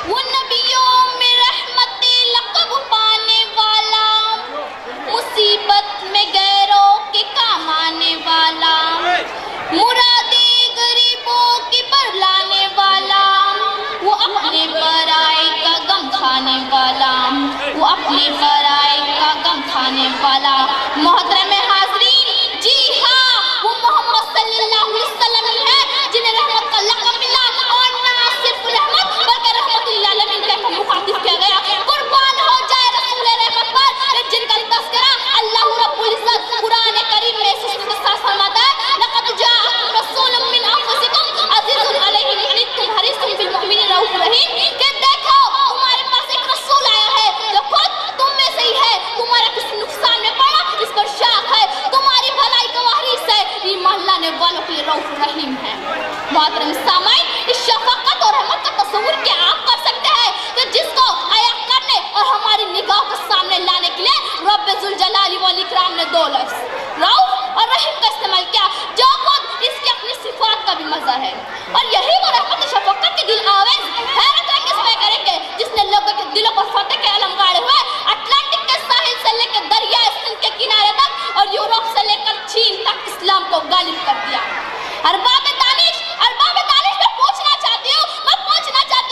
وہ نبیوں میں رحمت لقب پانے والا، مصیبت میں غیروں کے کام آنے والا، مرادی غریبوں کی پر لانے والا، وہ اپنے برائے کا غم کھانے والا، وہ اپنے برائے کا غم کھانے والا۔ محترم حاضرین، جی ہاں، وہ محمد صلی اللہ علیہ وسلم ہے جنہیں رحمت کا لقب ملا، اور نہ صرف رحمت بلکہ رحمت للعالمین کہہ کر مخاطب کیا گیا۔ قربان ہو جائے رسول رحمت پر جن کا تذکرہ اللہ رب العزت قرآن کریم میں اس طرح فرماتا ہے، لقد جاءکم رسول من انفسکم عزیز علیہ ما عنتم حریص بالمؤمنین رؤوف رحیم، کہ دیکھو تمہارے پاس ایک رسول آیا ہے جو خود تم میں سے ہی ہے، تمہارا کسی نقصان میں پڑا اس پر شاک ہے، تمہاری بھلائی کا حریص ہے، ایمان لانے والوں کے لیے رؤوف رحیم ہے۔ محترم سامعین، اس شفقت اور رحمت کا تصور کیا آپ کر سکتے ہیں کہ جس کو عیاں کرنے اور ہماری نگاہ کے سامنے لانے کے لیے رب ذوالجلال والاکرام نے دو لفظ رؤوف اور رحیم کا استعمال کیا، جو خود اس کی اپنی صفات کا بھی مظہر ہے۔ اور یہی وہ رحمت شفقت کے دل آویز حیرت انگیز پیغام ہے جس نے لوگوں کے دلوں پر فتح کے علم گاڑے ہوئے اٹلانٹک کے ساحل سے لے کر دریائے سندھ کے کنارے تک اور یورپ سے لے کر چین تک اسلام کو غالب کر دیا۔ ارباب دانش میں پوچھنا چاہتی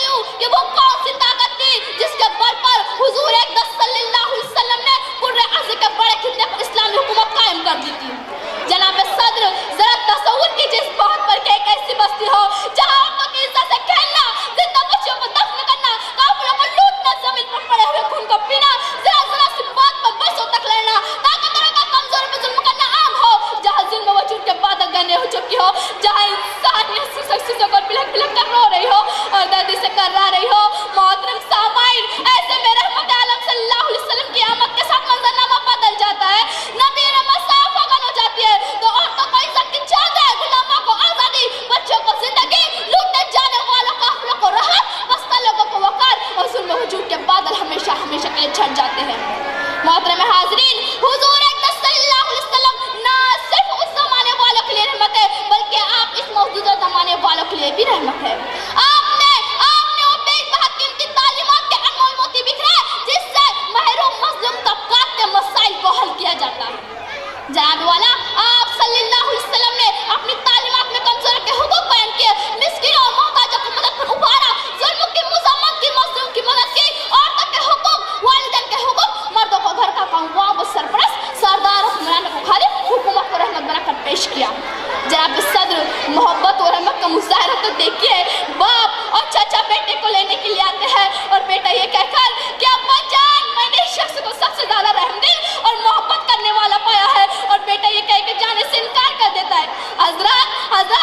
ہوں کہ وہ کون سی طاقت تھی جس کے بل پر حضور اقدس صلی اللہ علیہ وسلم نے قرۂ ارض کے بڑے خطے پر اسلامی حکومت قائم کر دی تھی۔ جناب صدر، ذرا تصور کیجیے اس بات پر کہ ایک ایسی بستی ہو جہاں عورتوں کی عزت سے کھیلنا، زندہ بچوں کو دفن کرنا، کافروں کو لوٹنا، زمین پر پڑے ہوئے خون کو پینا، ذرا سی بات پر برسوں تک لڑنا، طاقتوروں کا کمزور پہ ظلم کرنا عام ہو، جہاں ظلم وجود کے بادل گنے ہو چکی ہو، جہاں انسانیت سیسوں کو بلک بلک کر رو رہی ہو اور دردی سے کرا رہی ہو۔ محترم سامعین، ایسے میں رحمت عالم صلی اللہ علیہ وسلم کی آمد کے ساتھ منظرنامہ بدل جاتا ہے۔ نبی رحمت صاف آگن ہو جاتی ہے تو عورتوں کو عزت کی چادر، غلاموں کو آزادی، بچوں کو زندگی، لوٹے جانے والوں قافلوں کو راحت، پستہ لوگوں کو وقار، اور ظلم وجود کے بادل ہمیشہ کے لیے چھٹ جاتے ہیں۔ محترم حاضرین، حضور اقدس صلی اللہ علیہ وسلم نہ صرف اس زمانے والوں کے لیے رحمت ہے بلکہ آپ اس موجودہ زمانے والوں کے لیے بھی رحمت ہے۔ آپ نے وہ بے حکیم کی تعلیمات کے انمول موتی بکھرائے جس سے محروم مظلوم طبقات کے مسائل کو حل کیا جاتا ہے۔ جناب والا، آپ صلی اللہ علیہ وسلم نے اپنی تعلیمات میں کمزور کے حقوق بیان کیے، مسکینوں اور محتاجوں کی مدد پر ابھارا، ظلم کی مذمت کی، مظلوم کی مدد کی، عورتوں کے حقوق، والدین کے حقوق، مردوں کو گھر کا کام گواہ و سرپرست، سردار حکمران کو خالق، حکومت کو رحمت بنا کر پیش کیا۔ جناب صدر، محبت اور رحمت کا مظاہرہ تو دیکھیے، باپ اور چچا بیٹے کو لینے کے لیے آتے ہیں اور بیٹا یہ کہہ کر کہ ابا جان، میں نے اس شخص کو سب سے زیادہ رحم دل اور محبت کرنے والا پایا ہے، اور بیٹا یہ کہہ کے جانے سے انکار کر دیتا ہے۔ حضرات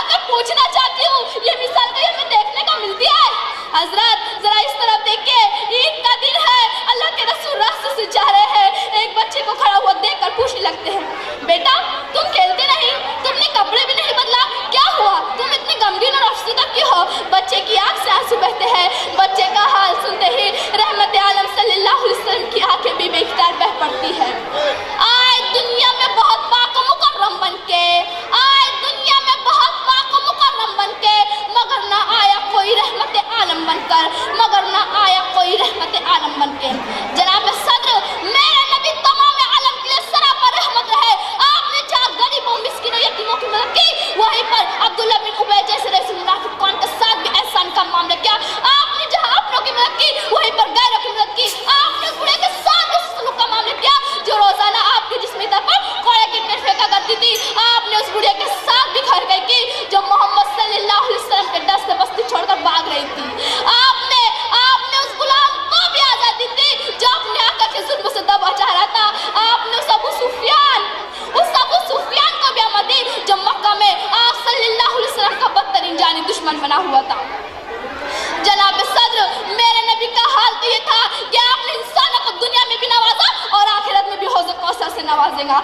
میں پوچھنا چاہتی ہوں، یہ مثال کہیں ہمیں دیکھنے کو ملتی ہے؟ حضرات ذرا اس طرف دیکھیے، عید کا دن ہے، اللہ کے رسول راستے سے جا رہے ہیں، ایک بچے کو کھڑا ہوا دیکھ کر پوچھنے لگتے ہیں، بیٹا تم کھیلتے نہیں، تم نے کپڑے بھی نہیں بدلا، کیا ہوا، تم اتنی غمگین اور افسردہ کیوں ہو؟ بچے کی آنکھ سے آنسو بہتے ہیں۔ بچے کا حال سنتے ہی رحمت عالم صلی اللہ علیہ وسلم کی آنکھیں بھی بے اختیار بہہ پڑتی ہے۔ آئے دنیا میں بہت پاک و مکرم بن کے، مگر نہ آیا کوئی رحمت عالم بن کر، مگر نہ آیا کوئی رحمت عالم بن کے۔ جناب صدر، میرے نبی تمام عالم کے لیے سراپا رحمت رہے۔ آپ نے جہاں غریبوں، مسکینوں، یتیموں کی مدد کی، وہیں پر عبداللہ بن ابی جیسے رئیس المنافقین کے ساتھ بھی احسان کا معاملہ کیا۔ آپ نے جہاں اپنوں کی مدد کی، وہیں پر غیروں کی مدد کی۔ آپ نے اس بوڑھے کے ساتھ بھی سلوک کا معاملہ کیا جو روزانہ آپ کی جسمی طور پر کوڑے گرنے پھینکا کرتی تھی۔ آپ نے اس بوڑھے کے ساتھ بھی گھر گئی کی جو محمد صلی اللہ علیہ وسلم کے ڈر سے بستی چھوڑ کر بھاگ رہی تھی۔ آپ نے اس غلام کو بھی آزادی دی جو اپنے آقا کے ظلم سے دبا چاہ رہا تھا۔ آپ نے اس ابو سفیان کو بھی آمد دی جو مکہ میں آپ صلی اللہ علیہ وسلم کا بدترین جانی دشمن بنا ہوا تھا۔ جناب صدر، میرے نبی کا حال تو یہ تھا کہ آپ نے انسانوں کو دنیا میں بھی نوازا اور آخرت میں بھی حوض کوثر سے نوازیں گا۔